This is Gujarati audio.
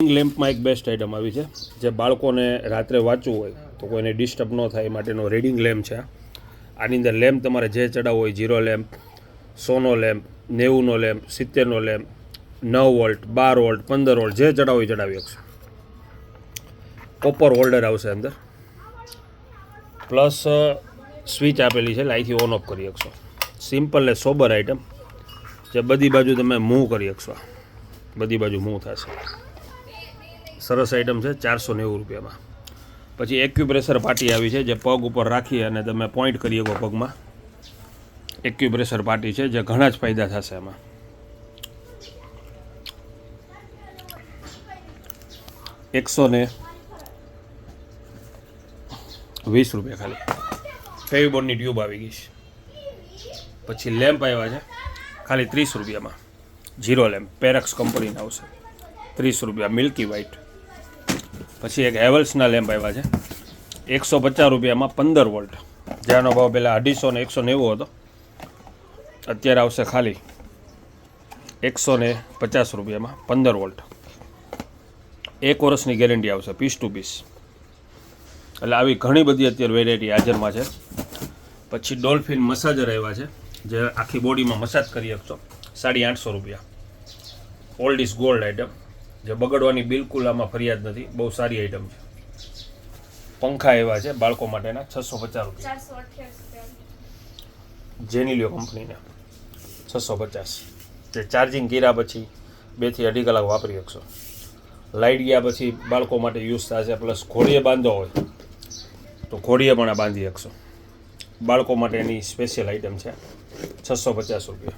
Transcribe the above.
લેમ્પમાં એક બેસ્ટ આઇટમ આવી છે જે બાળકોને રાત્રે વાંચવું હોય તો કોઈને ડિસ્ટર્બ ન થાય એ માટેનો રીડિંગ લેમ્પ છે. આની અંદર લેમ્પ તમારે જે ચડાવવો હોય, 0 લેમ્પ, 100નો લેમ્પ, 90નો લેમ્પ, 70નો લેમ્પ, 9 વોલ્ટ, 12 વોલ્ટ, 15 વોલ્ટ, જે ચડાવો એ ચડાવી શકશો. કોપર હોલ્ડર આવશે અંદર, પ્લસ સ્વિચ આપેલી છે, લાઈટથી ઓન ઓફ કરી શકશો. સિમ્પલ ને સોબર આઇટમ જે બધી બાજુ તમે મૂવ કરી શકશો, બધી બાજુ મૂવ થશે. સરસ આઇટમ છે, 490 રૂપિયામાં. પછી એક્યુપ્રેશર પાટી આવી છે જે પગ ઉપર રાખી અને તમે પોઈન્ટ કરી શકો પગમાં. એક્યુપ્રેશર પાટી છે જે ઘણા જ ફાયદા થશે એમાં. ₹120 ખાલી. ફેવિબોન્ડની ટ્યુબ આવી ગઈ છે. પછી લેમ્પ આવ્યા છે ખાલી ₹30માં. 0 લેમ્પ, પેરેક્સ કંપનીના આવશે, ₹30, મિલ્કી વ્હાઇટ. પછી એક હેવલ્સના લેમ્પ આવ્યા છે ₹150માં, 15 વોલ્ટ. જેનો ભાવ પહેલાં 250 ને 190 હતો, અત્યારે આવશે ખાલી ₹150માં, 15 વોલ્ટ. 1 વર્ષની ગેરંટી આવશે, પીસ ટુ પીસ. એટલે આવી ઘણી બધી અત્યારે વેરાયટી હાજરમાં છે. પછી ડોલ્ફિન મસાજર આવ્યા છે જે આખી બોડીમાં મસાજ કરી શકશો, ₹850. ઓલ્ડ ઇઝ ગોલ્ડ આઇટમ જે બગડવાની બિલકુલ આમાં ફરિયાદ નથી, બહુ સારી આઇટમ છે. પંખા એવા છે બાળકો માટેના, ₹650. જેનિલિયો કંપનીના 650. જે ચાર્જિંગ કર્યા પછી 2 થી 2.5 કલાક વાપરી શકશો. લાઇટ ગયા પછી બાળકો માટે યુઝ થશે. પ્લસ ઘોડીએ બાંધો હોય તો ઘોડીએ પણ આ બાંધી શકશો. બાળકો માટે એની સ્પેશિયલ આઇટમ છે, ₹650.